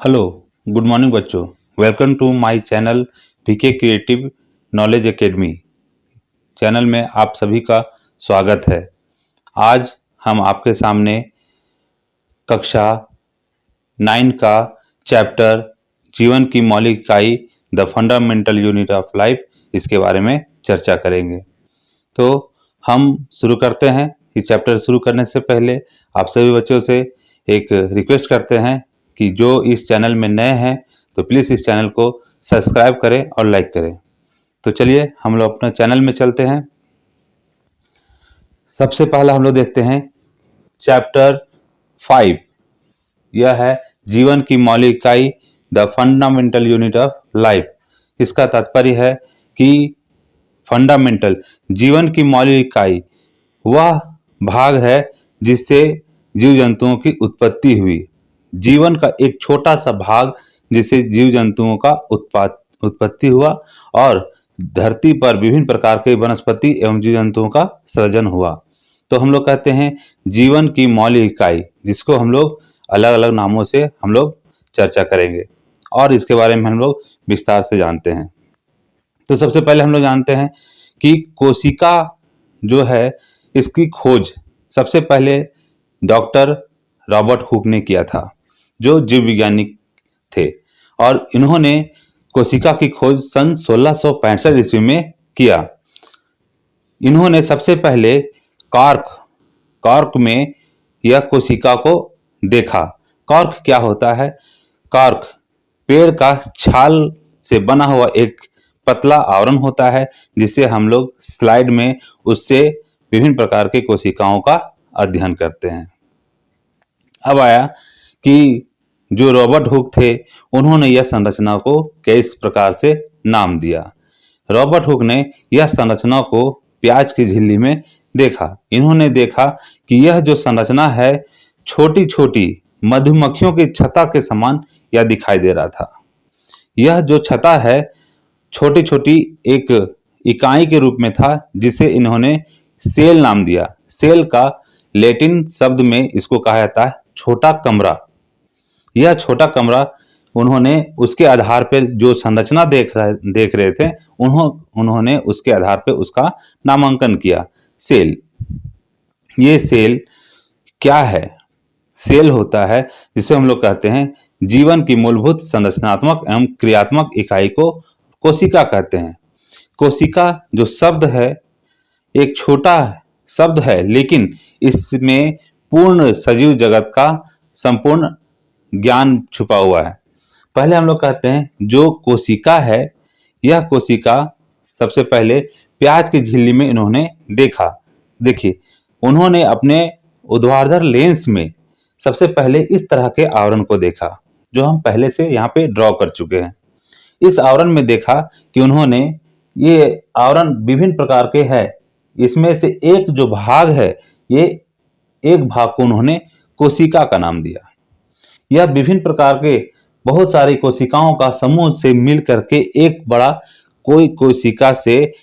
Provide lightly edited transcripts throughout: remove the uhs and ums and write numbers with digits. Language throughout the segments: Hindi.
हेलो, गुड मॉर्निंग बच्चों। Welcome to my channel PK creative knowledge academy. Channel में आप सभी का स्वागत है। आज हम आपके सामने कक्षा 9 का चैप्टर जीवन की मौलिक इकाई the fundamental unit of life, इसके बारे में चर्चा करेंगे। तो हम शुरू करते हैं। इस चैप्टर शुरू करने से पहले आप सभी बच्चों से एक रिक्वेस्ट करते हैं कि जो इस चैनल में नए हैं तो प्लीज़ इस चैनल को सब्सक्राइब करें और लाइक करें। तो चलिए हम लोग अपने चैनल में चलते हैं। सबसे पहला हम लोग देखते हैं चैप्टर 5। यह है जीवन की मौलिक इकाई the fundamental unit of life. इसका तात्पर्य है कि फंडामेंटल जीवन की मौलिक इकाई वह भाग है जिससे जीव जंतुओं की उत्पत्ति हुई। जीवन का एक छोटा सा भाग जिससे जीव जंतुओं का उत्पत्ति हुआ और धरती पर विभिन्न प्रकार के वनस्पति एवं जीव जंतुओं का सृजन हुआ। तो हम लोग कहते हैं जीवन की मौलिक इकाई, जिसको हम लोग अलग अलग नामों से हम लोग चर्चा करेंगे और इसके बारे में हम लोग विस्तार से जानते हैं। तो सबसे पहले हम लोग जानते हैं कि कोशिका जो है, इसकी खोज सबसे पहले डॉक्टर रॉबर्ट हुक ने किया था, जो जीव वैज्ञानिक थे, और इन्होंने कोशिका की खोज सन 1665 ईस्वी में किया। इन्होंने सबसे पहले कॉर्क में यह कोशिका को देखा। कॉर्क क्या होता है? कॉर्क पेड़ का छाल से बना हुआ एक पतला आवरण होता है, जिसे हम लोग स्लाइड में उससे विभिन्न प्रकार के कोशिकाओं का अध्ययन करते हैं। अब आया कि जो रॉबर्ट हुक थे, उन्होंने यह संरचना को किस प्रकार से नाम दिया। रॉबर्ट हुक ने यह संरचना को प्याज की झिल्ली में देखा। इन्होंने देखा कि यह जो संरचना है, छोटी छोटी मधुमक्खियों की छत्ता के समान यह दिखाई दे रहा था। यह जो छत्ता है, छोटी छोटी एक इकाई के रूप में था, जिसे इन्होंने सेल नाम दिया। सेल का लैटिन शब्द में इसको कहा जाता है छोटा कमरा। यह छोटा कमरा उन्होंने उसके आधार पर जो संरचना देख रहे थे, उन्होंने उसके आधार पर उसका नामांकन किया, सेल। ये सेल क्या है? सेल होता है जिसे हम लोग कहते हैं जीवन की मूलभूत संरचनात्मक एवं क्रियात्मक इकाई को कोशिका कहते हैं। कोशिका जो शब्द है, एक छोटा शब्द है, लेकिन इसमें पूर्ण सजीव जगत का संपूर्ण ज्ञान छुपा हुआ है। पहले हम लोग कहते हैं जो कोशिका है, यह कोशिका सबसे पहले प्याज की झिल्ली में इन्होंने देखा। देखिए, उन्होंने अपने ऊर्ध्वाधर लेंस में सबसे पहले इस तरह के आवरण को देखा, जो हम पहले से यहाँ पे ड्रॉ कर चुके हैं। इस आवरण में देखा कि उन्होंने ये आवरण विभिन्न प्रकार के है। इसमें से एक जो भाग है, ये एक भाग को उन्होंने कोशिका का नाम दिया। यह विभिन्न प्रकार के बहुत सारी कोशिकाओं का समूह से मिल करके एक बड़ा कोई कोशिका से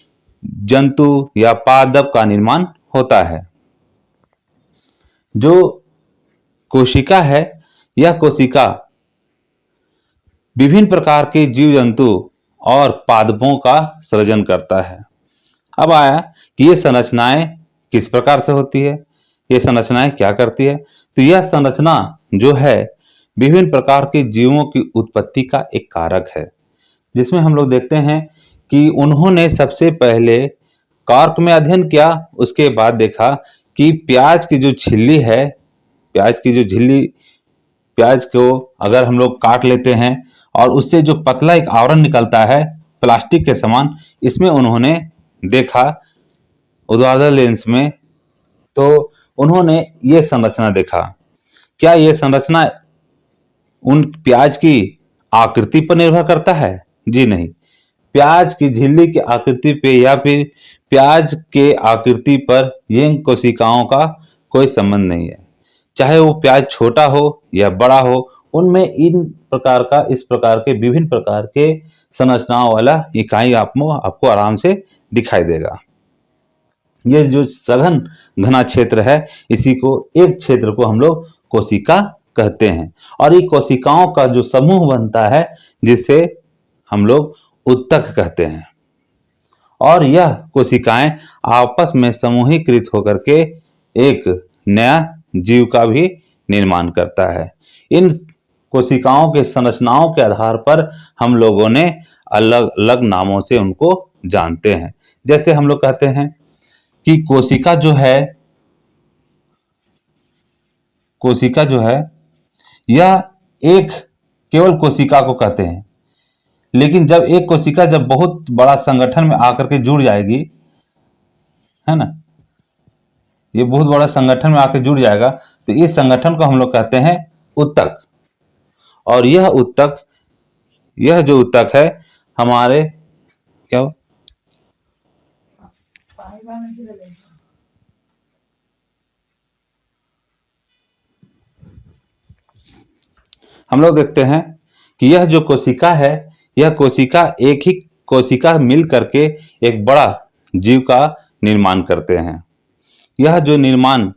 जंतु या पादप का निर्माण होता है। जो कोशिका है, यह कोशिका विभिन्न प्रकार के जीव जंतु और पादपों का सृजन करता है। अब आया कि ये संरचनाएं किस प्रकार से होती है, ये संरचनाएं क्या करती है। तो यह संरचना जो है विभिन्न प्रकार के जीवों की उत्पत्ति का एक कारक है, जिसमें हम लोग देखते हैं कि उन्होंने सबसे पहले कॉर्क में अध्ययन किया। उसके बाद देखा कि प्याज की जो झिल्ली है, प्याज को अगर हम लोग काट लेते हैं और उससे जो पतला एक आवरण निकलता है प्लास्टिक के समान, इसमें उन्होंने देखा ऊर्ध्वाधर लेंस में। तो उन्होंने ये संरचना देखा। क्या ये संरचना उन प्याज की आकृति पर निर्भर करता है? जी नहीं। प्याज की झिल्ली की आकृति पे या फिर प्याज के आकृति पर ये कोशिकाओं का कोई संबंध नहीं है। चाहे वो प्याज छोटा हो या बड़ा हो, उनमें इस प्रकार के विभिन्न प्रकार के संरचनाओं वाला इकाई आपको आराम से दिखाई देगा। ये जो सघन घना क्षेत्र है, इसी को एक क्षेत्र को हम लोग कोशिका कहते हैं। और ये कोशिकाओं का जो समूह बनता है जिसे हम लोग उत्तक कहते हैं। और यह कोशिकाएं आपस में समूहीकृत होकर के एक नया जीव का भी निर्माण करता है। इन कोशिकाओं के संरचनाओं के आधार पर हम लोगों ने अलग अलग नामों से उनको जानते हैं। जैसे हम लोग कहते हैं कि कोशिका जो है यह एक केवल कोशिका को कहते हैं। लेकिन जब एक कोशिका जब बहुत बड़ा संगठन में आकर के जुड़ जाएगी, है ना, ये बहुत बड़ा संगठन में आकर जुड़ जाएगा, तो इस संगठन को हम लोग कहते हैं उत्तक। और यह जो उत्तक है हमारे क्या हो? हम लोग देखते हैं कि यह जो कोशिका है, यह कोशिका एक ही कोशिका मिल करके एक बड़ा जीव का निर्माण करते हैं। यह जो निर्माण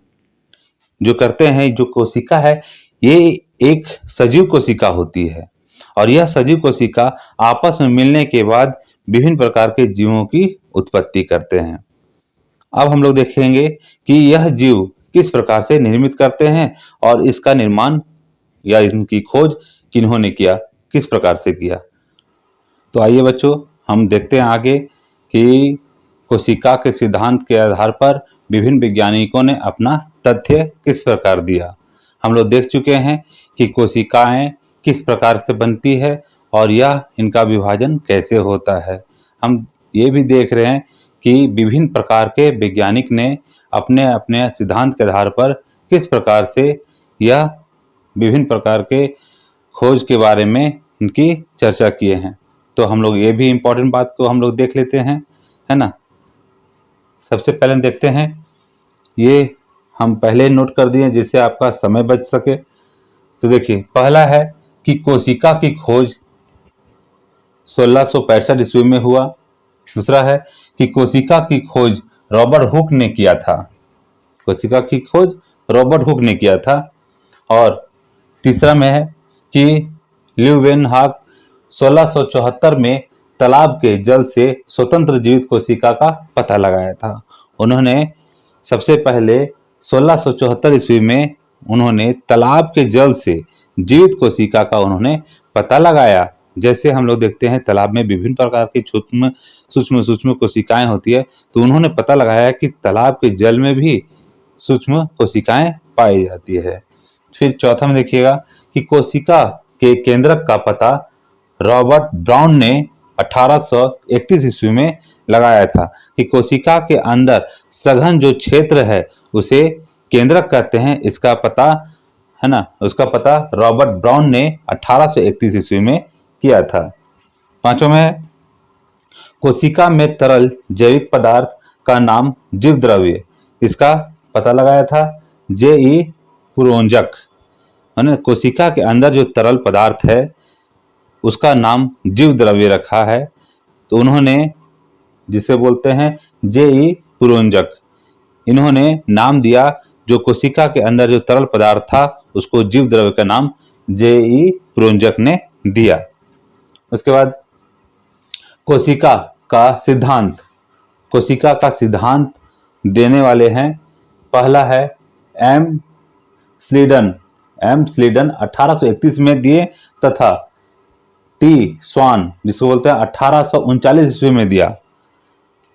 जो करते हैं, जो कोशिका है, ये एक सजीव कोशिका होती है। और यह सजीव कोशिका आपस में मिलने के बाद विभिन्न प्रकार के जीवों की उत्पत्ति करते हैं। अब हम लोग देखेंगे कि यह जीव किस प्रकार से निर्मित करते हैं और इसका निर्माण या इनकी खोज किन्होंने किया, किस प्रकार से किया। तो आइए बच्चों, हम देखते हैं आगे कि कोशिका के सिद्धांत के आधार पर विभिन्न वैज्ञानिकों ने अपना तथ्य किस प्रकार दिया। हम लोग देख चुके हैं कि कोशिकाएं किस प्रकार से बनती है और यह इनका विभाजन कैसे होता है। हम ये भी देख रहे हैं कि विभिन्न प्रकार के वैज्ञानिक ने अपने अपने सिद्धांत के आधार पर किस प्रकार से यह विभिन्न प्रकार के खोज के बारे में इनकी चर्चा किए हैं। तो हम लोग ये भी इम्पोर्टेंट बात को हम लोग देख लेते हैं, है ना। सबसे पहले देखते हैं, ये हम पहले नोट कर दिए जिससे आपका समय बच सके। तो देखिए, पहला है कि कोशिका की खोज 1665 ईस्वी में हुआ। दूसरा है कि कोशिका की खोज रॉबर्ट हुक ने किया था। कोशिका की खोज रॉबर्ट हुक ने किया था। और तीसरा में है कि ल्यूवेनहॉक 1674 में तालाब के जल से स्वतंत्र जीवित कोशिका का पता लगाया था। उन्होंने सबसे पहले 1674 ईस्वी में उन्होंने तालाब के जल से जीवित कोशिका का उन्होंने पता लगाया। जैसे हम लोग देखते हैं तालाब में विभिन्न प्रकार की सूक्ष्म कोशिकाएं होती है, तो उन्होंने पता लगाया कि तालाब के जल में भी सूक्ष्म कोशिकाएं पाई जाती है। फिर चौथा में देखिएगा कि कोशिका के केंद्रक का पता रॉबर्ट ब्राउन ने 1831 ईस्वी में लगाया था कि कोशिका के अंदर सघन जो क्षेत्र है उसे केंद्रक कहते हैं। इसका पता, है ना, उसका पता रॉबर्ट ब्राउन ने 1831 ईस्वी में किया था। पांचों में कोशिका में तरल जैविक पदार्थ का नाम जीव द्रव्य, इसका पता लगाया था J.E. पुरोंजक। कोशिका के अंदर जो तरल पदार्थ है उसका नाम जीव द्रव्य रखा है, तो उन्होंने जिसे बोलते हैं J.E. पुरोंजक, इन्होंने नाम दिया जो कोशिका के अंदर जो तरल पदार्थ था उसको जीव द्रव्य का नाम J.E. पुरोंजक ने दिया। उसके बाद कोशिका का सिद्धांत देने वाले हैं, पहला है एम स्लीडन 1831 में दिए, तथा टी स्वान जिसको बोलते हैं 1839 ईस्वी में दिया।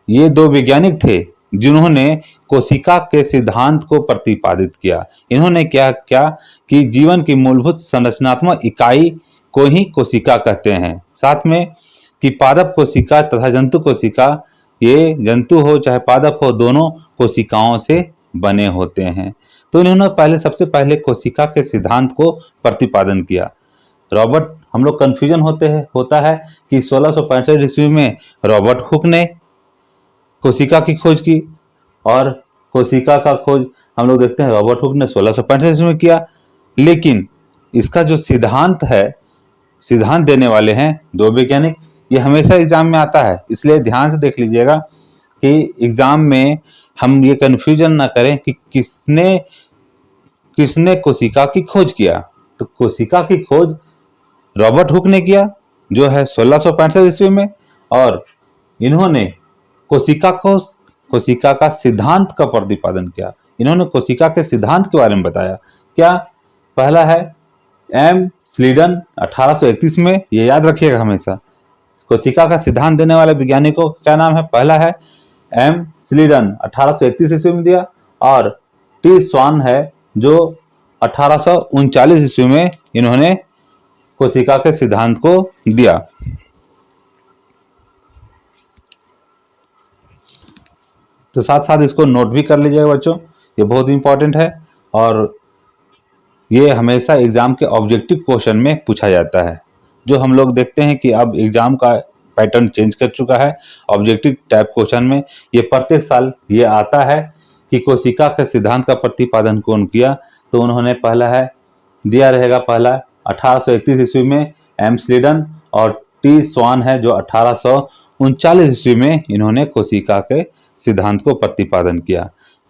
ये दो वैज्ञानिक थे जिन्होंने कोशिका के सिद्धांत को प्रतिपादित किया। इन्होंने क्या किया कि जीवन की मूलभूत संरचनात्मक इकाई को ही कोशिका कहते हैं। साथ में कि पादप कोशिका तथा जंतु कोशिका, ये जंतु हो चाहे पादप हो, दोनों कोशिकाओं से बने होते हैं। तो इन्होंने सबसे पहले कोशिका के सिद्धांत को प्रतिपादन किया। रॉबर्ट, हम लोग कंफ्यूजन होता है कि 1665 ईस्वी में रॉबर्ट हुक ने कोशिका की खोज की, और कोशिका का खोज हम लोग देखते हैं रॉबर्ट हुक ने 1665 ईस्वी में किया। लेकिन इसका जो सिद्धांत है, सिद्धांत देने वाले हैं दो वैज्ञानिक। ये हमेशा एग्जाम में आता है, इसलिए ध्यान से देख लीजिएगा कि एग्जाम में हम ये कंफ्यूजन ना करें कि किसने कोशिका की खोज किया। तो कोशिका की खोज रॉबर्ट हुक ने किया जो है 1665 ईस्वी में, और इन्होंने कोशिका का सिद्धांत का प्रतिपादन किया। इन्होंने कोशिका के सिद्धांत के बारे में बताया। क्या? पहला है एम स्लीडन 1831 में, ये याद रखिएगा हमेशा। कोशिका का सिद्धांत देने वाले वैज्ञानिकों का क्या नाम है? पहला है एम स्लीडन 1831 ईस्वी में दिया, और टी स्वान है जो 1839 ईस्वी में इन्होंने कोशिका के सिद्धांत को दिया। तो साथ साथ इसको नोट भी कर लीजिएगा बच्चों, ये बहुत इंपॉर्टेंट है और ये हमेशा एग्जाम के ऑब्जेक्टिव क्वेश्चन में पूछा जाता है। जो हम लोग देखते हैं कि अब एग्जाम का पैटर्न चेंज कर चुका है, ऑब्जेक्टिव टाइप क्वेश्चन में ये प्रत्येक साल ये आता है कि कोशिका के सिद्धांत का प्रतिपादन कौन किया। तो उन्होंने पहला है दिया रहेगा, पहला 1831 ईस्वी में एम स्लीडन, और टी स्वान है जो 1839 ईस्वी में इन्होंने कोशिका के सिद्धांत को प्रतिपादन किया।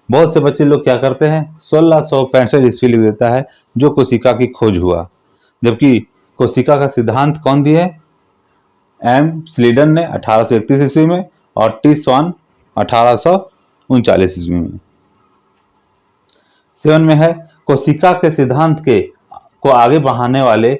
बहुत से बच्चे लोग क्या करते हैं 1665 ईस्वी लिख देता है जो कोशिका की खोज हुआ, जबकि कोशिका का सिद्धांत कौन दिए? एम स्लीडन ने 1831 ईस्वी में और टी स्वान 1839 ईस्वी में। 7 में है कोशिका के सिद्धांत को आगे बढ़ाने वाले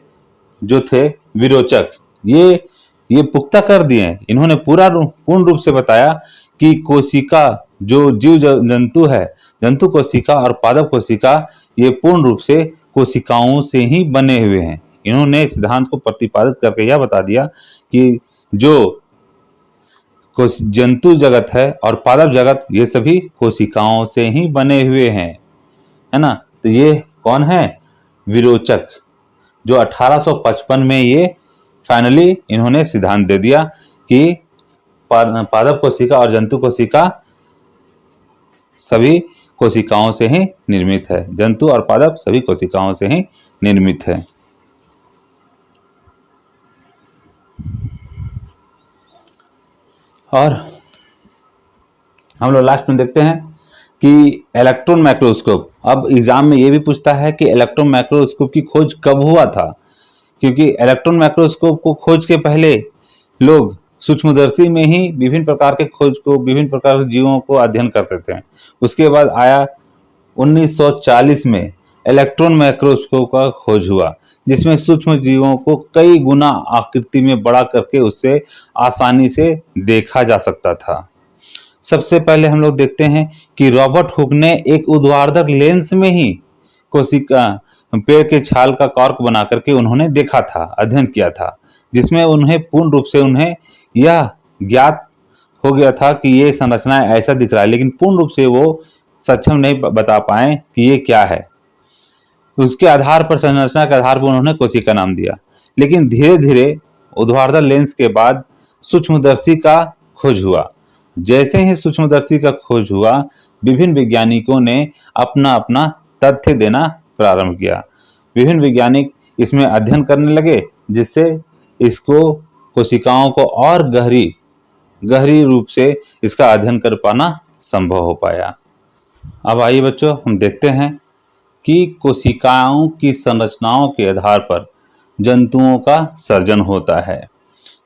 जो थे विरोचक, ये पुख्ता कर दिए। इन्होंने पूर्ण रूप से बताया कि कोशिका जो जीव जंतु है, जंतु कोशिका और पादप कोशिका, ये पूर्ण रूप से कोशिकाओं से ही बने हुए हैं। इन्होंने सिद्धांत को प्रतिपादित करके यह बता दिया कि जो जंतु जगत है और पादप जगत ये सभी कोशिकाओं से ही बने हुए हैं, है ना। तो ये कौन है? विरोचक, जो 1855 में ये फाइनली इन्होंने सिद्धांत दे दिया कि पादप कोशिका और जंतु कोशिका सभी कोशिकाओं से ही निर्मित है। जंतु और पादप सभी कोशिकाओं से ही निर्मित है। और हम लोग लास्ट में देखते हैं कि इलेक्ट्रॉन माइक्रोस्कोप। अब एग्जाम में ये भी पूछता है कि इलेक्ट्रॉन माइक्रोस्कोप की खोज कब हुआ था, क्योंकि इलेक्ट्रॉन माइक्रोस्कोप को खोज के पहले लोग सूक्ष्मदर्शी में ही विभिन्न प्रकार के खोज को, विभिन्न प्रकार के जीवों को अध्ययन करते थे। उसके बाद आया 1940 में इलेक्ट्रॉन माइक्रोस्कोप का खोज हुआ, जिसमें सूक्ष्म जीवों को कई गुना आकृति में बड़ा करके उससे आसानी से देखा जा सकता था। सबसे पहले हम लोग देखते हैं कि रॉबर्ट हुक ने एक ऊर्ध्वाधर लेंस में ही कोशिका पेड़ के छाल का कॉर्क बना करके उन्होंने देखा था, अध्ययन किया था, जिसमें उन्हें पूर्ण रूप से उन्हें यह ज्ञात हो गया था कि ये संरचना ऐसा दिख रहा है, लेकिन पूर्ण रूप से वो सक्षम नहीं बता पाए कि ये क्या है। उसके आधार पर, संरचना के आधार पर उन्होंने कोशिका नाम दिया। लेकिन धीरे धीरे ऊर्ध्वाधर लेंस के बाद सूक्ष्मदर्शी का खोज हुआ। जैसे ही सूक्ष्मदर्शी का खोज हुआ, विभिन्न वैज्ञानिकों ने अपना अपना तथ्य देना प्रारंभ किया। विभिन्न वैज्ञानिक इसमें अध्ययन करने लगे, जिससे इसको कोशिकाओं को और गहरी रूप से इसका अध्ययन कर पाना संभव हो पाया। अब आइए बच्चों, हम देखते हैं कि कोशिकाओं की संरचनाओं के आधार पर जंतुओं का सर्जन होता है।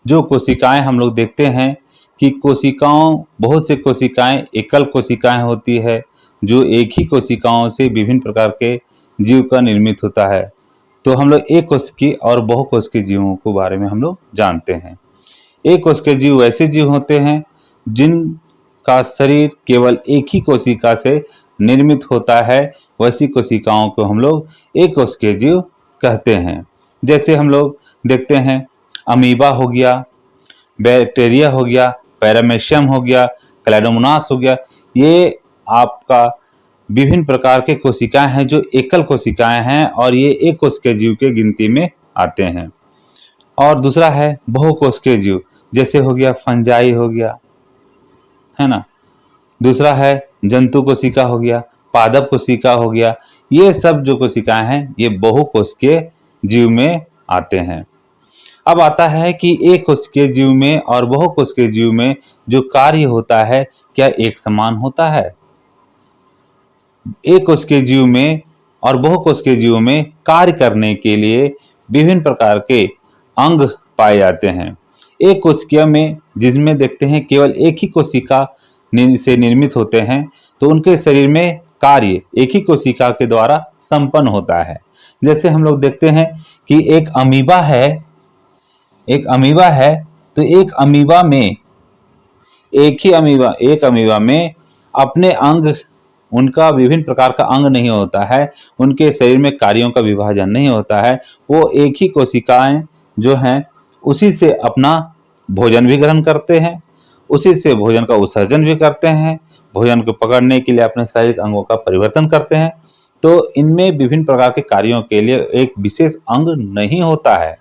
जो कोशिकाएं हम लोग देखते हैं कि बहुत से कोशिकाएं एकल कोशिकाएं होती है, जो एक ही कोशिकाओं से विभिन्न प्रकार के जीव का निर्मित होता है। तो हम लोग एक कोशिकीय और बहुकोशिकीय जीवों के बारे में हम लोग जानते हैं। एक कोशिकीय जीव वैसे जीव होते हैं जिनका शरीर केवल एक ही कोशिका से निर्मित होता है। वैसी कोशिकाओं को हम लोग एक कोशिकीय जीव कहते हैं। जैसे हम लोग देखते हैं अमीबा हो गया, बैक्टीरिया हो गया, पैरामेशियम हो गया, क्लैडोमोनास हो गया। ये आपका विभिन्न प्रकार के कोशिकाएं हैं जो एकल कोशिकाएं हैं, और ये एक कोशिकीय जीव के गिनती में आते हैं। और दूसरा है बहुकोशिकीय जीव, जैसे हो गया फंजाई हो गया, है ना। दूसरा है जंतु कोशिका हो गया, पादप कोशिका हो गया। ये सब जो कोशिकाएं हैं ये बहुकोशिकीय जीव में आते हैं। अब आता है कि एक कोशिकीय जीव में और बहुकोशिकीय जीव में जो कार्य होता है क्या एक समान होता है? एक कोशिकीय जीव में और बहुकोशिकीय जीवों में कार्य करने के लिए विभिन्न प्रकार के अंग पाए जाते हैं। एक कोशिका में जिनमें देखते हैं केवल एक ही कोशिका से निर्मित होते हैं, तो उनके शरीर में कार्य एक ही कोशिका के द्वारा संपन्न होता है। जैसे हम लोग देखते हैं कि एक अमीबा है, तो एक अमीबा में अपने अंग, उनका विभिन्न प्रकार का अंग नहीं होता है, उनके शरीर में कार्यों का विभाजन नहीं होता है। वो एक ही कोशिकाएं जो हैं उसी से अपना भोजन भी ग्रहण करते हैं, उसी से भोजन का उत्सर्जन भी करते हैं, भोजन को पकड़ने के लिए अपने शारीरिक अंगों का परिवर्तन करते हैं। तो इनमें विभिन्न प्रकार के कार्यों के लिए एक विशेष अंग नहीं होता है।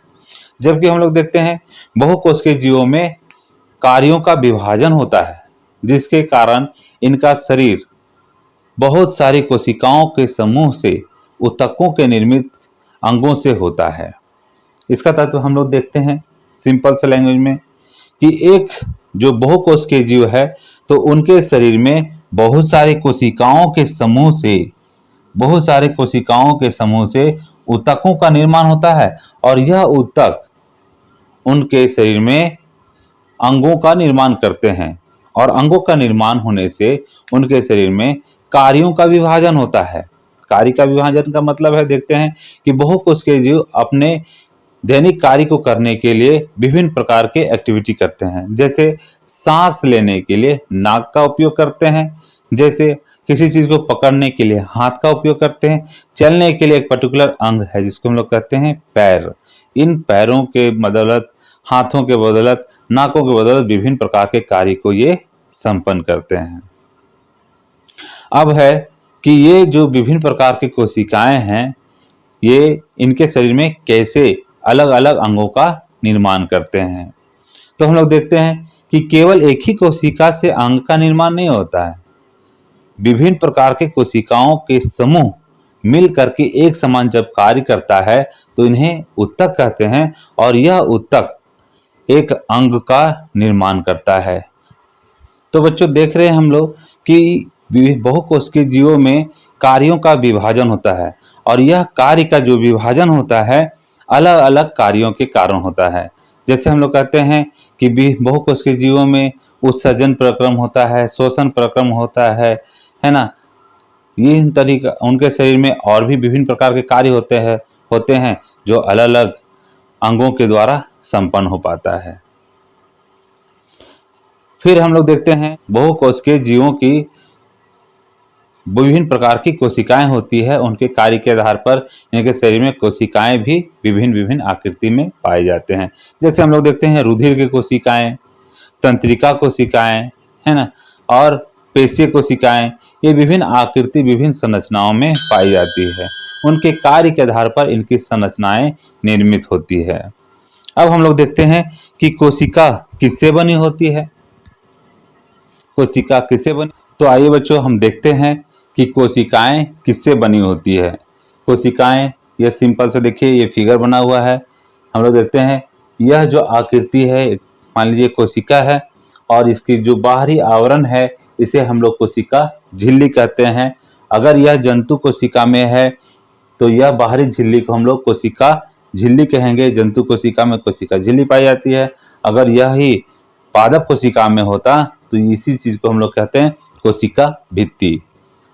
जबकि हम लोग देखते हैं बहुकोशिकीय जीवों में कार्यों का विभाजन होता है, जिसके कारण इनका शरीर बहुत सारी कोशिकाओं के समूह से, ऊतकों के निर्मित अंगों से होता है। इसका तत्व हम लोग देखते हैं सिंपल से लैंग्वेज में कि एक जो बहुकोशिकीय जीव है, तो उनके शरीर में बहुत सारी कोशिकाओं के समूह से ऊतकों का निर्माण होता है, और यह ऊतक उनके शरीर में अंगों का निर्माण करते हैं, और अंगों का निर्माण होने से उनके शरीर में कार्यों का विभाजन होता है। कार्य का विभाजन का मतलब है, देखते हैं कि बहुकोशिकीय जीव अपने दैनिक कार्य को करने के लिए विभिन्न प्रकार के एक्टिविटी करते हैं। जैसे सांस लेने के लिए नाक का उपयोग करते हैं, जैसे किसी चीज को पकड़ने के लिए हाथ का उपयोग करते हैं, चलने के लिए एक पर्टिकुलर अंग है जिसको हम लोग कहते हैं पैर। इन पैरों के बदौलत, हाथों के बदौलत, नाकों के बदौलत विभिन्न प्रकार के कार्य को ये संपन्न करते हैं। अब है कि ये जो विभिन्न प्रकार की कोशिकाएं हैं, ये इनके शरीर में कैसे अलग अलग अंगों का निर्माण करते हैं। तो हम लोग देखते हैं कि केवल एक ही कोशिका से अंग का निर्माण नहीं होता है। विभिन्न प्रकार के कोशिकाओं के समूह मिल करके एक समान जब कार्य करता है, तो इन्हें ऊतक कहते हैं, और यह ऊतक एक अंग का निर्माण करता है। तो बच्चों देख रहे हैं हम लोग कि बहुकोशिकीय जीवों में कार्यों का विभाजन होता है, और यह कार्य का जो विभाजन होता है अलग अलग कार्यों के कारण होता है। जैसे हम लोग कहते हैं कि बहुकोशिकीय जीवों में उत्सर्जन प्रक्रम होता है, शोषण प्रक्रम होता है ना। ये तरीका उनके शरीर में और भी विभिन्न प्रकार के कार्य होते हैं जो अलग अलग अंगों के द्वारा संपन्न हो पाता है। फिर हम लोग देखते हैं बहुकोशिकीय जीवों की विभिन्न प्रकार की कोशिकाएं होती है। उनके कार्य के आधार पर इनके शरीर में कोशिकाएं भी विभिन्न विभिन्न आकृति में पाए जाते हैं। जैसे हम लोग देखते हैं रुधिर की कोशिकाएं, तंत्रिका कोशिकाएं, है ना, और पेशीय कोशिकाएं, ये विभिन्न आकृति, विभिन्न संरचनाओं में पाई जाती है। उनके कार्य के आधार पर इनकी संरचनाएं निर्मित होती है। अब हम लोग देखते हैं कि कोशिका किससे बनी होती है। कोशिका किससे बनी, तो आइए बच्चों हम देखते हैं कि कोशिकाएं किससे बनी होती है। कोशिकाएं, यह सिंपल से देखिए, ये फिगर बना हुआ है। हम लोग देखते हैं यह जो आकृति है, मान लीजिए कोशिका है, और इसकी जो बाहरी आवरण है इसे हम लोग कोशिका झिल्ली कहते हैं। अगर यह जंतु कोशिका में है तो यह बाहरी झिल्ली को हम लोग कोशिका झिल्ली कहेंगे। जंतु कोशिका में कोशिका झिल्ली पाई जाती है। अगर यह ही पादप कोशिका में होता तो इसी चीज को हम लोग कहते हैं कोशिका भित्ति।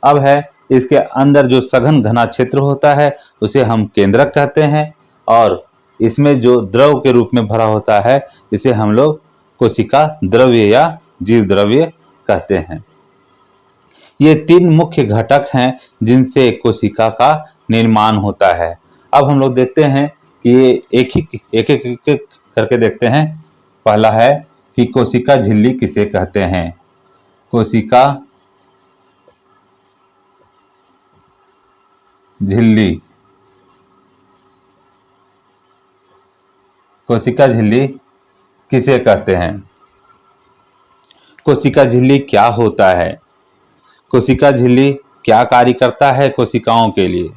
अब है इसके अंदर जो सघन घना क्षेत्र होता है उसे हम केंद्रक कहते हैं, और इसमें जो द्रव के रूप में भरा होता है इसे हम लोग कोशिका द्रव्य या जीव द्रव्य कहते हैं। ये तीन मुख्य घटक हैं जिनसे कोशिका का निर्माण होता है। अब हम लोग देखते हैं कि ये एक एक करके देखते हैं। पहला है कि कोशिका झिल्ली किसे कहते हैं। कोशिका झिल्ली, कोशिका झिल्ली किसे कहते हैं। कोशिका झिल्ली क्या होता है, कोशिका झिल्ली क्या कार्य करता है कोशिकाओं के लिए।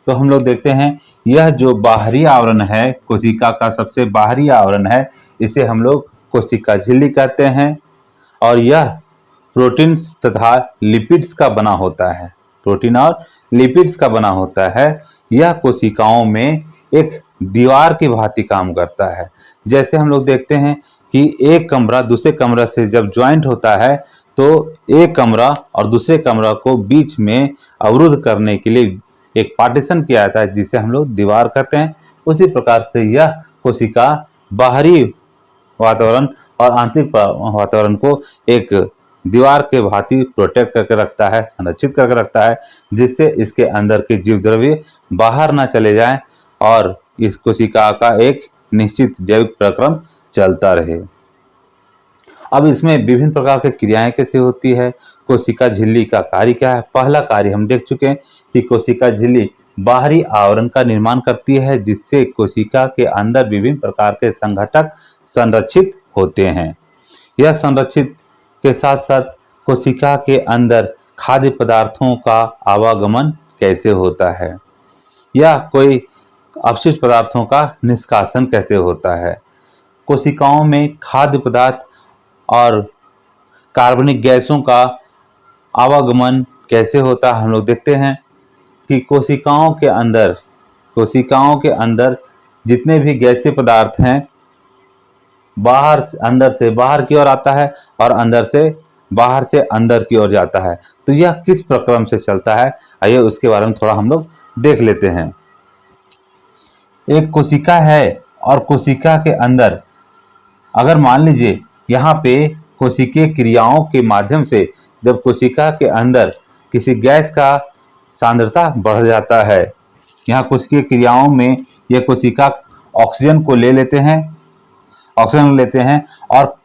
तो हम लोग देखते हैं यह जो बाहरी आवरण है, कोशिका का सबसे बाहरी आवरण है, इसे हम लोग कोशिका झिल्ली कहते हैं, और यह प्रोटीन्स तथा लिपिड्स का बना होता है। प्रोटीन और लिपिड्स का बना होता है। यह कोशिकाओं में एक दीवार की भांति काम करता है। जैसे हम लोग देखते हैं कि एक कमरा दूसरे कमरा से जब ज्वाइंट होता है तो एक कमरा और दूसरे कमरा को बीच में अवरुद्ध करने के लिए एक पार्टीशन किया जाता है जिसे हम लोग दीवार कहते हैं। उसी प्रकार से यह कोशिका बाहरी वातावरण और आंतरिक वातावरण को एक दीवार के भांति प्रोटेक्ट करके रखता है, संरक्षित करके रखता है, जिससे इसके अंदर के जीव द्रव्य बाहर ना चले जाएं और इस कोशिका का एक निश्चित जैविक प्रक्रम चलता रहे। अब इसमें विभिन्न प्रकार की क्रियाएं कैसे होती है, कोशिका झिल्ली का कार्य क्या है। पहला कार्य हम देख चुके हैं कि कोशिका झिल्ली बाहरी आवरण का निर्माण करती है, जिससे कोशिका के अंदर विभिन्न प्रकार के संघटक संरक्षित होते हैं। यह संरक्षित के साथ साथ कोशिका के अंदर खाद्य पदार्थों का आवागमन कैसे होता है, या कोई अपशिष्ट पदार्थों का निष्कासन कैसे होता है। कोशिकाओं में खाद्य पदार्थ और कार्बनिक गैसों का आवागमन कैसे होता है। हम लोग देखते हैं कि कोशिकाओं के अंदर जितने भी गैसीय पदार्थ हैं अंदर से बाहर की ओर आता है और बाहर से अंदर की ओर जाता है। तो यह किस प्रक्रम से चलता है, आइए उसके बारे में थोड़ा हम लोग देख लेते हैं। एक कोशिका है और कोशिका के अंदर अगर मान लीजिए यहाँ पे कोशिकीय क्रियाओं के माध्यम से जब कोशिका के अंदर किसी गैस का सांद्रता बढ़ जाता है, यहाँ कोशिकीय क्रियाओं में यह कोशिका ऑक्सीजन लेते हैं और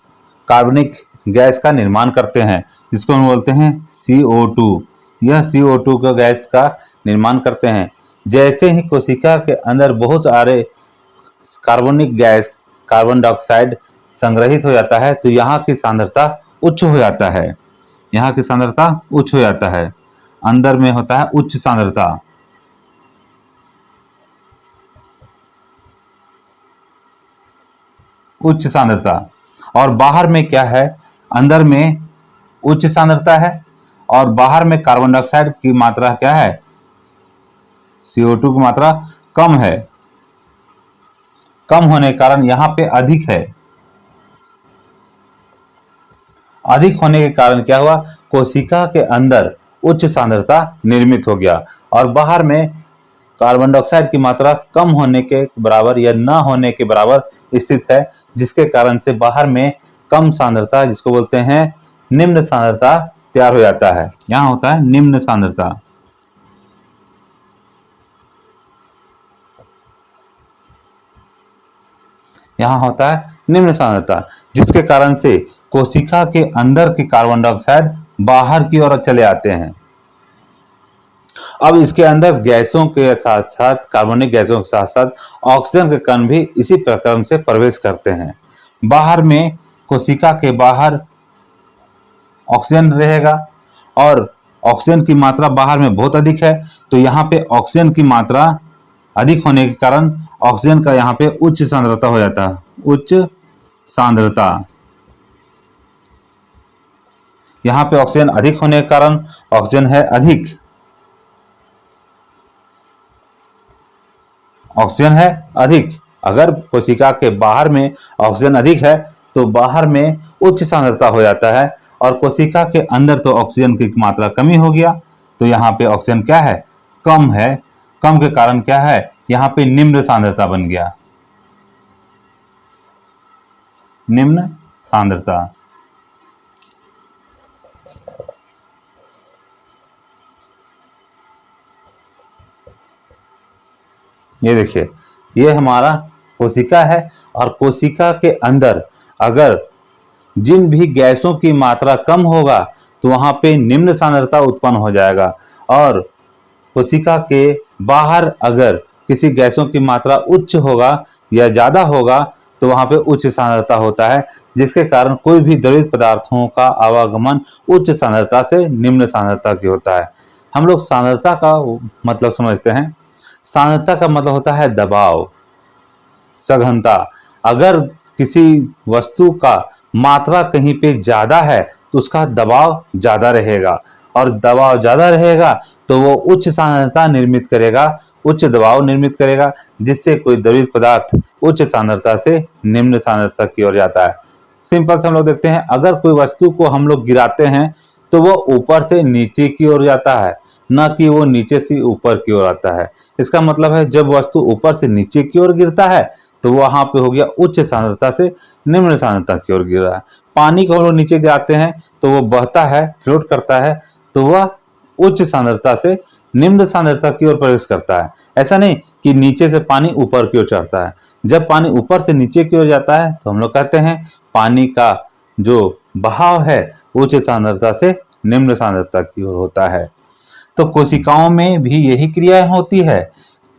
कार्बनिक गैस का निर्माण करते हैं, जिसको हम बोलते हैं CO2। यह CO2 का गैस का निर्माण करते हैं। जैसे ही कोशिका के अंदर बहुत सारे कार्बनिक गैस कार्बन डाइऑक्साइड संग्रहित हो जाता है तो यहाँ की सांद्रता उच्च हो जाता है। अंदर में होता है उच्च सांद्रता और बाहर में क्या है, अंदर में उच्च सांद्रता है और बाहर में कार्बन डाइऑक्साइड की मात्रा क्या है, CO2 की मात्रा कम है। कम होने के कारण यहाँ पे अधिक है। अधिक होने के कारण क्या हुआ, कोशिका के अंदर उच्च सांद्रता निर्मित हो गया और बाहर में कार्बन डाइऑक्साइड की मात्रा कम होने के बराबर या न होने के बराबर स्थित है, जिसके कारण से बाहर में कम सांद्रता जिसको बोलते हैं निम्न सांद्रता तैयार हो जाता है। यहाँ होता है निम्न सांद्रता। यहाँ होता है निम्न सांद्रता, जिसके कारण से कोशिका के अंदर के कार्बन डाइऑक्साइड बाहर की ओर चले आते हैं। अब इसके अंदर गैसों के साथ साथ कार्बनिक गैसों के साथ साथ ऑक्सीजन के कण भी इसी प्रक्रम से प्रवेश करते हैं। बाहर में कोशिका के बाहर ऑक्सीजन रहेगा और ऑक्सीजन की मात्रा बाहर में बहुत अधिक है, तो यहाँ पे ऑक्सीजन की मात्रा अधिक होने के कारण ऑक्सीजन का यहाँ पे उच्च सांद्रता हो जाता है। उच्च सांद्रता, यहाँ पे ऑक्सीजन अधिक होने के कारण ऑक्सीजन है अधिक, ऑक्सीजन है अधिक। अगर कोशिका के बाहर में ऑक्सीजन अधिक है तो बाहर में उच्च सांद्रता हो जाता है और कोशिका के अंदर तो ऑक्सीजन की मात्रा कमी हो गया, तो यहाँ पे ऑक्सीजन क्या है, कम है। कम के कारण क्या है, यहाँ पे निम्न सांद्रता बन गया, निम्न सांद्रता। ये देखिए, ये हमारा कोशिका है और कोशिका के अंदर अगर जिन भी गैसों की मात्रा कम होगा तो वहां पे निम्न सांद्रता उत्पन्न हो जाएगा और कोशिका के बाहर अगर किसी गैसों की मात्रा उच्च होगा या ज्यादा होगा तो वहां पे उच्च सांद्रता होता है, जिसके कारण कोई भी द्रवित पदार्थों का आवागमन उच्च सांद्रता से निम्न सांद्रता की होता है। हम लोग सांद्रता का मतलब समझते हैं। सांद्रता का मतलब होता है दबाव, सघनता। अगर किसी वस्तु का मात्रा कहीं पे ज्यादा है तो उसका दबाव ज्यादा रहेगा और दबाव ज्यादा रहेगा तो वो उच्च सांद्रता निर्मित करेगा, उच्च दबाव निर्मित करेगा, जिससे कोई द्रवित पदार्थ उच्च सांद्रता से निम्न सांद्रता की ओर जाता है। सिंपल से हम लोग देखते हैं, अगर कोई वस्तु को हम लोग गिराते हैं तो वो ऊपर से नीचे की ओर जाता है, न कि वो नीचे से ऊपर की ओर आता है। इसका मतलब है जब वस्तु ऊपर से नीचे की ओर गिरता है तो वहां पे हो गया उच्च सांद्रता से निम्न सांद्रता की ओर गिर रहा है। पानी को हम लोग नीचे गिराते हैं तो वो बहता है, फ्लोट करता है, तो वह उच्च सांद्रता से निम्न सांद्रता की ओर प्रवेश करता है। ऐसा नहीं कि नीचे से पानी ऊपर की ओर चढ़ता है। जब पानी ऊपर से नीचे की ओर जाता है तो हम लोग कहते हैं पानी का जो बहाव है उच्च सांद्रता से निम्न सांद्रता की ओर होता है। तो कोशिकाओं में भी यही क्रियाएं होती है।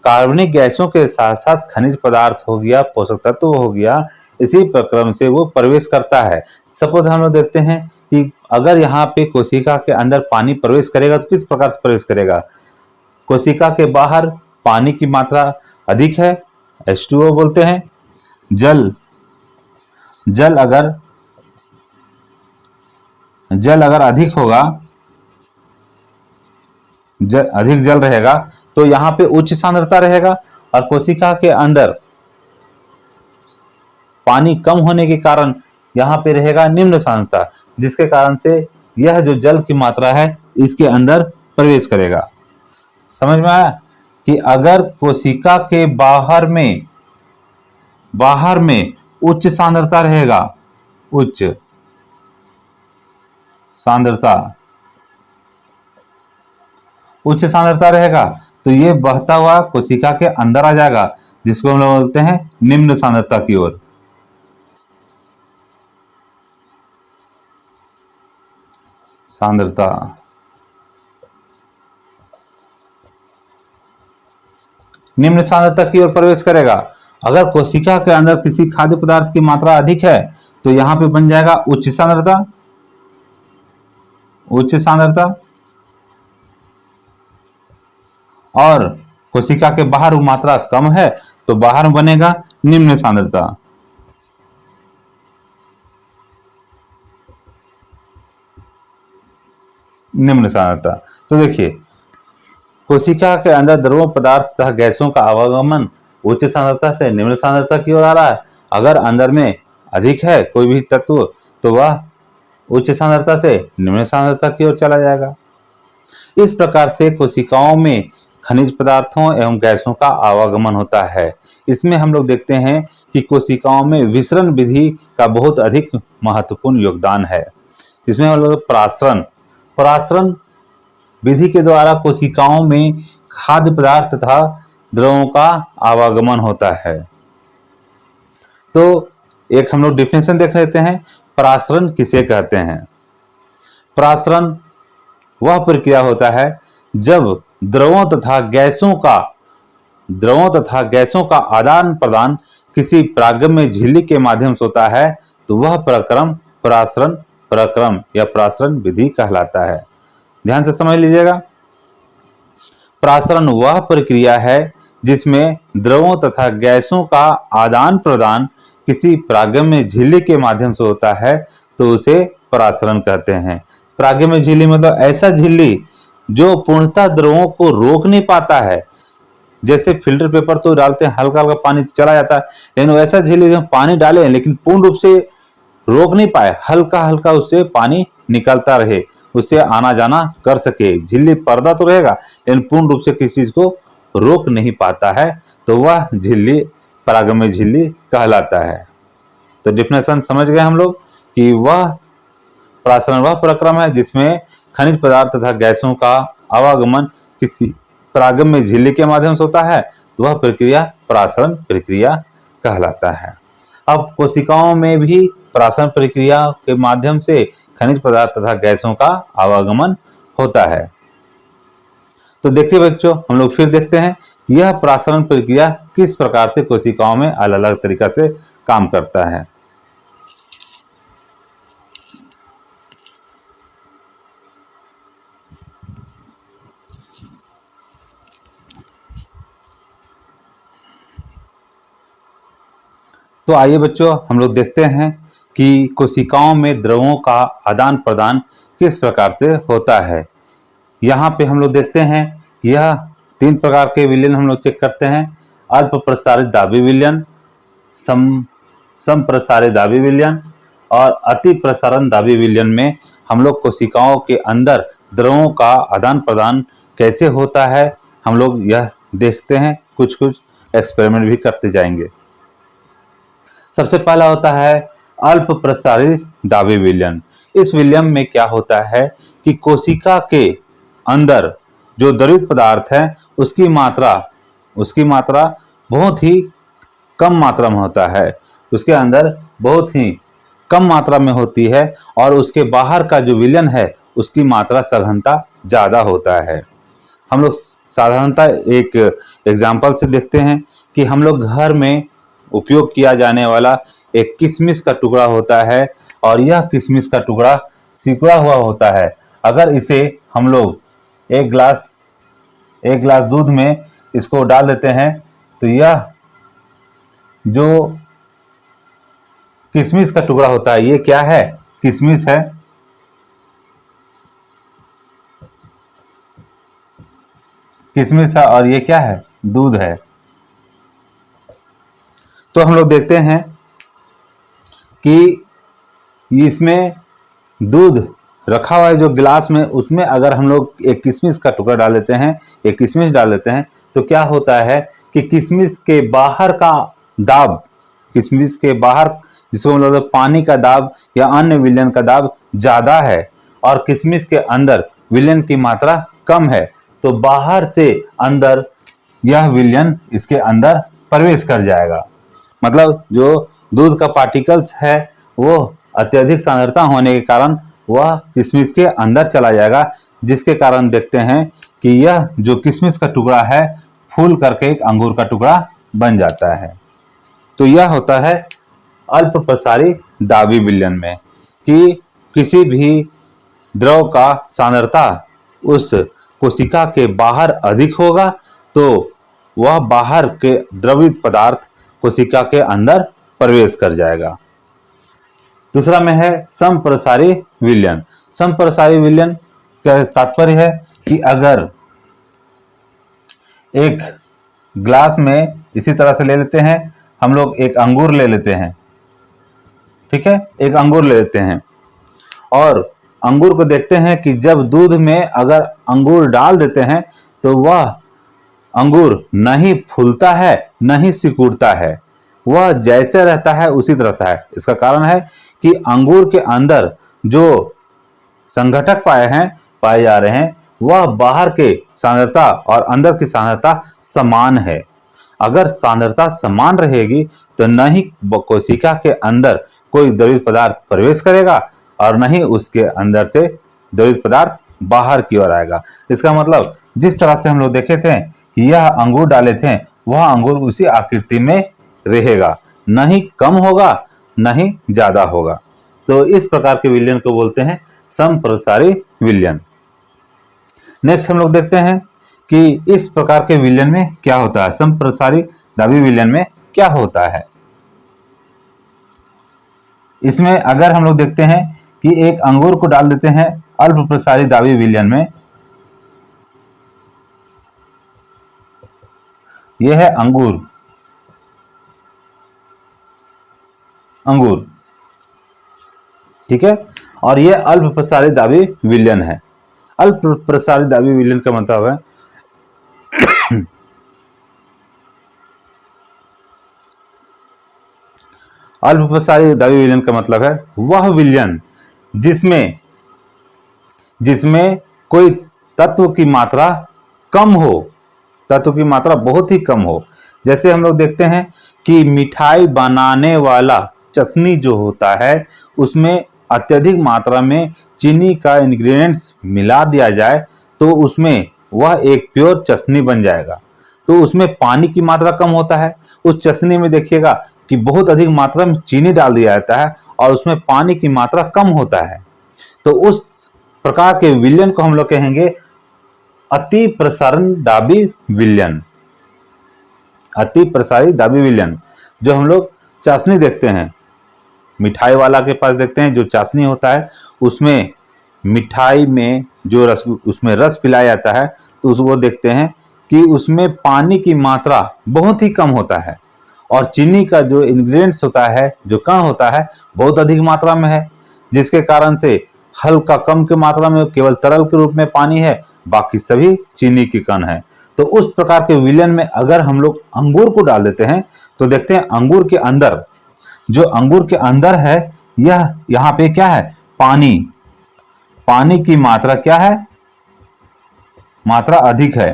कार्बनिक गैसों के साथ साथ खनिज पदार्थ हो गया, पोषक तत्व हो गया, इसी प्रक्रम से वो प्रवेश करता है। सपोज हम लोग देखते हैं कि अगर यहाँ पे कोशिका के अंदर पानी प्रवेश करेगा तो किस प्रकार से प्रवेश करेगा। कोशिका के बाहर पानी की मात्रा अधिक है, H2O बोलते हैं। जल अगर अधिक होगा, अधिक जल रहेगा तो यहाँ पे उच्च सांद्रता रहेगा, और कोशिका के अंदर पानी कम होने के कारण यहाँ पे रहेगा निम्न सांद्रता, जिसके कारण से यह जो जल की मात्रा है इसके अंदर प्रवेश करेगा। समझ में आया कि अगर कोशिका के बाहर में उच्च सांद्रता रहेगा, उच्च सांद्रता रहेगा तो ये बहता हुआ कोशिका के अंदर आ जाएगा, जिसको हम लोग बोलते हैं निम्न सांद्रता की ओर। सांद्रता निम्न सांद्रता की ओर प्रवेश करेगा। अगर कोशिका के अंदर किसी खाद्य पदार्थ की मात्रा अधिक है तो यहाँ पे बन जाएगा उच्च सांद्रता, और कोशिका के बाहर वो मात्रा कम है तो बाहर बनेगा निम्न सांद्रता। तो देखिए, कोशिका के अंदर द्रव पदार्थ तथा गैसों का आवागमन उच्च सांद्रता से निम्न सांद्रता की ओर आ रहा है। अगर अंदर में अधिक है कोई भी तत्व तो वह उच्च सांद्रता से निम्न सांद्रता की ओर चला जाएगा। इस प्रकार से कोशिकाओं में खनिज पदार्थों एवं गैसों का आवागमन होता है। इसमें हम लोग देखते हैं कि कोशिकाओं में विसरण विधि का बहुत अधिक महत्वपूर्ण योगदान है। इसमें हम लोग परासरण विधि के द्वारा कोशिकाओं में खाद्य पदार्थ तथा द्रवों का आवागमन होता है। तो एक हम लोग डिफिनेशन देख लेते हैं, परासरण किसे कहते हैं। परासरण वह प्रक्रिया होता है जब द्रवों तथा गैसों का आदान प्रदान किसी प्रागम्य झिल्ली के माध्यम से होता है, तो वह प्रक्रम परासरण प्रक्रम या परासरण विधि कहलाता है। ध्यान से समझ लीजिएगा, परासरण वह प्रक्रिया है जिसमें द्रवों तथा गैसों का आदान प्रदान किसी प्रागम्य झिल्ली के माध्यम से होता है, तो उसे परासरण कहते हैं। प्रागम्य झिल्ली मतलब ऐसा झिल्ली जो पूर्णतः द्रवों को रोक नहीं पाता है। जैसे फिल्टर पेपर तो डालते हैं, हल्का हल्का पानी चला जाता है, लेकिन वैसा झिल्ली जो पानी डाले लेकिन पूर्ण रूप से रोक नहीं पाए, हल्का हल्का उससे पानी निकलता रहे, उससे आना जाना कर सके। झिल्ली पर्दा तो रहेगा लेकिन पूर्ण रूप से किसी चीज को रोक नहीं पाता है, तो वह झिल्ली परागम्य झिल्ली कहलाता है। तो डिफिनेशन समझ गए हम लोग कि वह परासरण वह प्रक्रम है जिसमें खनिज पदार्थ तथा गैसों का आवागमन किसी परागम्य झिल्ली के माध्यम से होता है, तो वह प्रक्रिया परासरण प्रक्रिया कहलाता है। अब कोशिकाओं में भी परासरण प्रक्रिया के माध्यम से खनिज पदार्थ तथा गैसों का आवागमन होता है। तो देखिए बच्चों, हम लोग फिर देखते हैं कि यह परासरण प्रक्रिया किस प्रकार से कोशिकाओं में अलग अलग तरीका से काम करता है। तो आइए बच्चों, हम लोग देखते हैं कि कोशिकाओं में द्रवों का आदान प्रदान किस प्रकार से होता है। यहाँ पे हम लोग देखते हैं यह 3 प्रकार के विलयन हम लोग चेक करते हैं। अल्प प्रसारित दाबी विलयन, संप्रसारित दाबी विलयन और अति प्रसारण दाबी विलयन में हम लोग कोशिकाओं के अंदर द्रवों का आदान प्रदान कैसे होता है हम लोग यह देखते हैं, कुछ कुछ एक्सपेरिमेंट भी करते जाएंगे। सबसे पहला होता है अल्प प्रसारित दाबी विलयन। इस विलयन में क्या होता है कि कोशिका के अंदर जो द्रवित पदार्थ है उसकी मात्रा बहुत ही कम मात्रा में होता है, उसके अंदर बहुत ही कम मात्रा में होती है और उसके बाहर का जो विलयन है उसकी मात्रा सघनता ज़्यादा होता है। हम लोग साधारणतः एक एग्जाम्पल से देखते हैं कि हम लोग घर में उपयोग किया जाने वाला एक किशमिश का टुकड़ा होता है और यह किशमिश का टुकड़ा सिकुड़ा हुआ होता है। अगर इसे हम लोग एक गिलास दूध में इसको डाल देते हैं तो यह जो किशमिश का टुकड़ा होता है, ये क्या है? किशमिश है। किशमिश है और ये क्या है? दूध है। तो हम लोग देखते हैं कि इसमें दूध रखा हुआ है जो गिलास में, उसमें अगर हम लोग एक किशमिश का टुकड़ा डाल देते हैं, एक किशमिश डाल देते हैं, तो क्या होता है कि किशमिश के बाहर का दाब, किशमिश के बाहर जिसको हम लोग पानी का दाब या अन्य विलयन का दाब ज़्यादा है और किशमिश के अंदर विलयन की मात्रा कम है, तो बाहर से अंदर यह विलयन इसके अंदर प्रवेश कर जाएगा। मतलब जो दूध का पार्टिकल्स है वो अत्यधिक सांद्रता होने के कारण वह किशमिश के अंदर चला जाएगा, जिसके कारण देखते हैं कि यह जो किशमिश का टुकड़ा है फूल करके एक अंगूर का टुकड़ा बन जाता है। तो यह होता है अल्प प्रसारी दाबी विलयन में कि किसी भी द्रव का सांद्रता उस कोशिका के बाहर अधिक होगा तो वह बाहर के द्रवित पदार्थ कोशिका के अंदर प्रवेश कर जाएगा। दूसरा में है समप्रसारी विलयन। समप्रसारी विलयन का तात्पर्य है कि अगर एक ग्लास में इसी तरह से ले लेते हैं, हम लोग एक अंगूर ले लेते हैं, ठीक है, एक अंगूर ले लेते हैं और अंगूर को देखते हैं कि जब दूध में अगर अंगूर डाल देते हैं तो वह अंगूर न ही फूलता है न ही सिकुड़ता है, वह जैसे रहता है उसी तरह रहता है। इसका कारण है कि अंगूर के अंदर जो संघटक पाए जा रहे हैं वह बाहर के सांद्रता और अंदर की सांद्रता समान है। अगर सांद्रता समान रहेगी तो न ही कोशिका के अंदर कोई द्रवित पदार्थ प्रवेश करेगा और न ही उसके अंदर से द्रवित पदार्थ बाहर की ओर आएगा। इसका मतलब जिस तरह से हम लोग देखे थे कि यह अंगूर डाले थे वह अंगूर उसी आकृति में रहेगा, न ही कम होगा न ही ज्यादा होगा। तो इस प्रकार के विलयन को बोलते हैं समप्रसारी विलयन। नेक्स्ट हम लोग देखते हैं कि इस प्रकार के विलयन में क्या होता है, समप्रसारी दाबी विलयन में क्या होता है। इसमें अगर हम लोग देखते हैं कि एक अंगूर को डाल देते हैं अल्प प्रसारी दाबी विलयन में, यह है अंगूर, ठीक है, और यह अल्प प्रसारी दाबी विलयन है। अल्प प्रसारी दाबी विलयन का मतलब है अल्प प्रसारी दाबी विलयन का मतलब है वह विलयन जिसमें कोई तत्व की मात्रा कम हो, तत्व की मात्रा बहुत ही कम हो। जैसे हम लोग देखते हैं कि मिठाई बनाने वाला चसनी जो होता है उसमें अत्यधिक मात्रा में चीनी का इंग्रेडिएंट्स मिला दिया जाए तो उसमें वह एक प्योर चसनी बन जाएगा। तो उसमें पानी की मात्रा कम होता है, उस चसनी में देखिएगा कि बहुत अधिक मात्रा में चीनी डाल दिया जाता है और उसमें पानी की मात्रा कम होता है। तो उस प्रकार के विलयन को हम लोग कहेंगे अति प्रसारण दाबी विलयन। अति प्रसारी दाबी विलयन जो हम लोग चाशनी देखते हैं, मिठाई वाला के पास देखते हैं जो चाशनी होता है उसमें मिठाई में जो रस, उसमें रस पिलाया जाता है, तो उसको देखते हैं कि उसमें पानी की मात्रा बहुत ही कम होता है और चीनी का जो इंग्रेडिएंट्स होता है, जो कण होता है, बहुत अधिक मात्रा में है, जिसके कारण से हल्का कम की मात्रा में केवल तरल के रूप में पानी है, बाकी सभी चीनी की कण है। तो उस प्रकार के विलयन में अगर हम लोग अंगूर को डाल देते हैं तो देखते हैं अंगूर के अंदर, जो अंगूर के अंदर है, यह यहाँ पे क्या है, पानी, पानी की मात्रा क्या है, मात्रा अधिक है,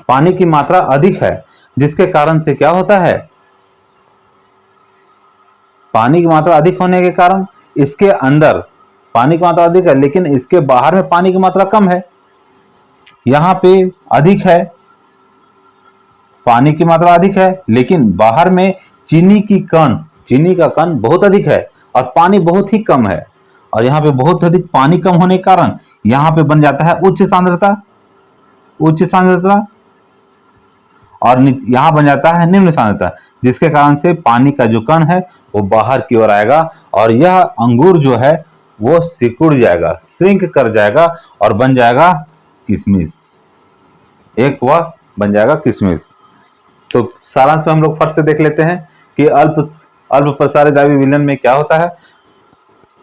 पानी की मात्रा अधिक है, जिसके कारण से क्या होता है, पानी की मात्रा अधिक होने के कारण इसके अंदर पानी की मात्रा अधिक है, लेकिन इसके बाहर में पानी की मात्रा कम है। यहां पे अधिक है, पानी की मात्रा अधिक है, लेकिन बाहर में चीनी की कण, चीनी का कण बहुत अधिक है और पानी बहुत ही कम है। और यहाँ पे बहुत अधिक पानी कम होने के कारण यहाँ पे बन जाता है उच्च सांद्रता, उच्च सांद्रता, और यहाँ बन जाता है निम्न सांद्रता, जिसके कारण से पानी का जो कण है वो बाहर की ओर आएगा और यह अंगूर जो है वो सिकुड़ जाएगा, श्रिंक कर जाएगा और बन जाएगा किशमिश, एक वह बन जाएगा किशमिश। तो सारांश में हम लोग फट से देख लेते हैं कि अल्प प्रसारित दाबी विलयन में क्या होता है।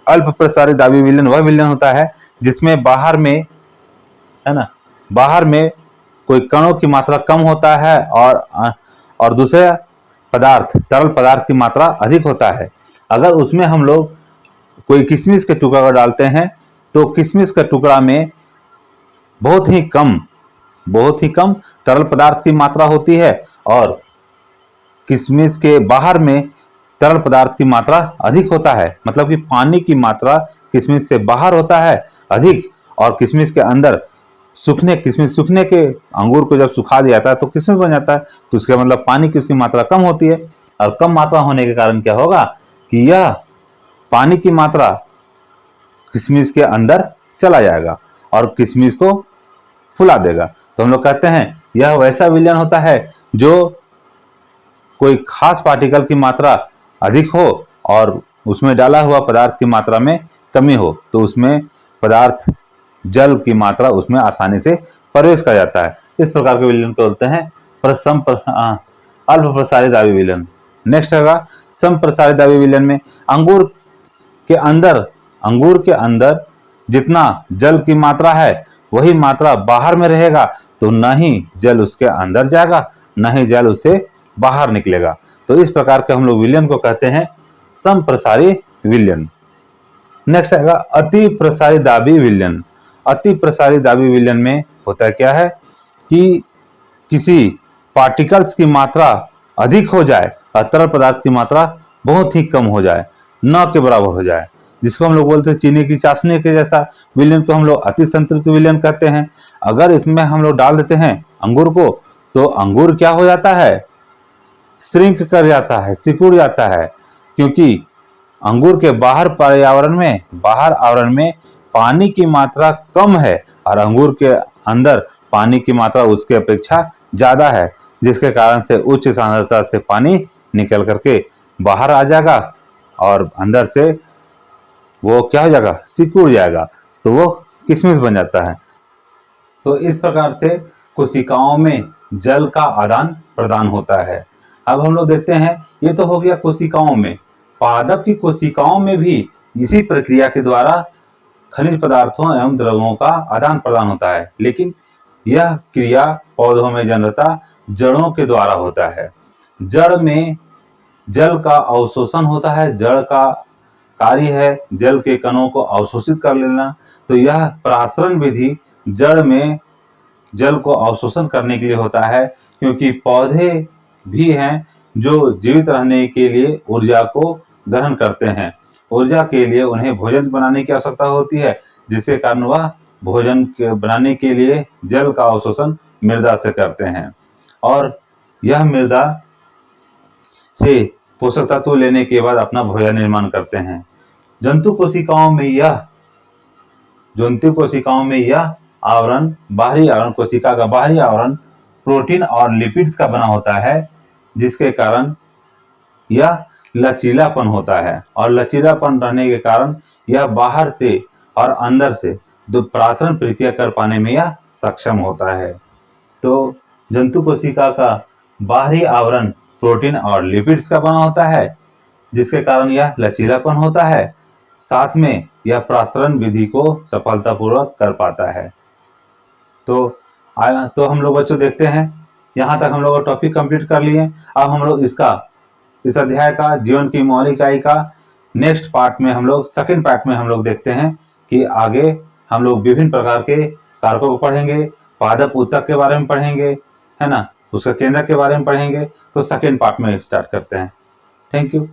अल्प प्रसारित दाबी विलयन वह विलयन होता है जिसमें बाहर में, है ना, बाहर में कोई कणों की मात्रा कम होता है और दूसरे पदार्थ, तरल पदार्थ की मात्रा अधिक होता है। अगर उसमें हम लोग कोई किशमिश के टुकड़ा को डालते हैं तो किशमिश के टुकड़ा में बहुत ही कम तरल पदार्थ की मात्रा होती है और किशमिश के बाहर में तरल पदार्थ की मात्रा अधिक होता है। मतलब कि पानी की मात्रा किशमिश से बाहर होता है अधिक, और किशमिश के अंदर किशमिश सूखने के, अंगूर को जब सुखा दिया जाता है तो किशमिश बन जाता है, तो उसका मतलब पानी की उसकी मात्रा कम होती है। और कम मात्रा होने के कारण क्या होगा कि यह पानी की मात्रा किशमिश के अंदर चला जाएगा और किशमिश को फुला देगा। तो हम लोग कहते हैं यह वैसा विलयन होता है जो कोई खास पार्टिकल की मात्रा अधिक हो और उसमें डाला हुआ पदार्थ की मात्रा में कमी हो, तो उसमें पदार्थ, जल की मात्रा उसमें आसानी से प्रवेश कर जाता है। इस प्रकार के विलयन को बोलते हैं अल्प प्रसारित दाबी विलयन। नेक्स्ट होगा समप्रसारित दाबी विलयन में अंगूर के अंदर जितना जल की मात्रा है वही मात्रा बाहर में रहेगा, तो न ही जल उसके अंदर जाएगा न ही जल उससे बाहर निकलेगा। तो इस प्रकार के हम लोग विलयन को कहते हैं समप्रसारित विलयन। नेक्स्ट आएगा अति प्रसारित दाबी विलयन। अति प्रसारित दाबी विलयन में होता क्या है कि किसी पार्टिकल्स की मात्रा अधिक हो जाए और तरल पदार्थ की मात्रा बहुत ही कम हो जाए, न के बराबर हो जाए, जिसको हम लोग बोलते हैं चीनी की चाशनी के जैसा विलयन को हम लोग अति संतृप्त विलयन कहते हैं। अगर इसमें हम लोग डाल देते हैं अंगूर को, तो अंगूर क्या हो जाता है, श्रिंक कर जाता है, सिकुड़ जाता है, क्योंकि अंगूर के बाहर आवरण में पानी की मात्रा कम है और अंगूर के अंदर पानी की मात्रा उसके अपेक्षा ज्यादा है, जिसके कारण से उच्च सांद्रता से पानी निकल करके बाहर आ जाएगा और अंदर से वो क्या हो जाएगा, सिकुड़ जाएगा, तो वो किशमिश बन जाता है। तो इस प्रकार से कोशिकाओं में जल का आदान प्रदान होता है। अब हम लोग देखते हैं, ये तो हो गया कोशिकाओं में। पादप की कोशिकाओं में भी इसी प्रक्रिया के द्वारा खनिज पदार्थों एवं द्रवों का आदान प्रदान होता है, लेकिन यह क्रिया पौधों में जन्मतः जड़ों के द्वारा होता है। जड़ में जल का अवशोषण होता है, जड़ का कार्य है जल के कणों को अवशोषित कर लेना। तो यह परासरण विधि जड़ में जल को अवशोषण करने के लिए होता है, क्योंकि पौधे भी हैं जो जीवित रहने के लिए ऊर्जा को ग्रहण करते हैं। ऊर्जा के लिए उन्हें भोजन बनाने की आवश्यकता होती है, जिसके कारण वह भोजन बनाने के लिए जल का अवशोषण मृदा से करते हैं और यह मृदा से पोषक तत्व लेने के बाद अपना भोजन निर्माण करते हैं। जंतु कोशिकाओं में यह आवरण, बाहरी आवरण, कोशिका का बाहरी आवरण प्रोटीन और लिपिड्स का बना होता है, जिसके कारण यह लचीलापन होता है और लचीलापन रहने के कारण यह बाहर से और अंदर से दो प्राशन प्रक्रिया कर पाने में यह सक्षम होता है। तो जंतु कोशिका का बाहरी आवरण प्रोटीन और लिपिड्स का बना होता है, जिसके कारण यह लचीलापन होता है, साथ में यह प्रासरण विधि को सफलतापूर्वक कर पाता है। तो हम लोग बच्चों देखते हैं, यहाँ तक हम लोग टॉपिक कंप्लीट कर लिए। अब हम लोग इस अध्याय का जीवन की मौलिक इकाई का नेक्स्ट पार्ट में हम लोग सेकंड पार्ट में हम लोग देखते हैं कि आगे हम लोग विभिन्न प्रकार के कारकों को पढ़ेंगे, पादप ऊतक के बारे में पढ़ेंगे, है ना, उसका केंद्रक के बारे में पढ़ेंगे। तो सेकंड पार्ट में स्टार्ट करते हैं। Thank you.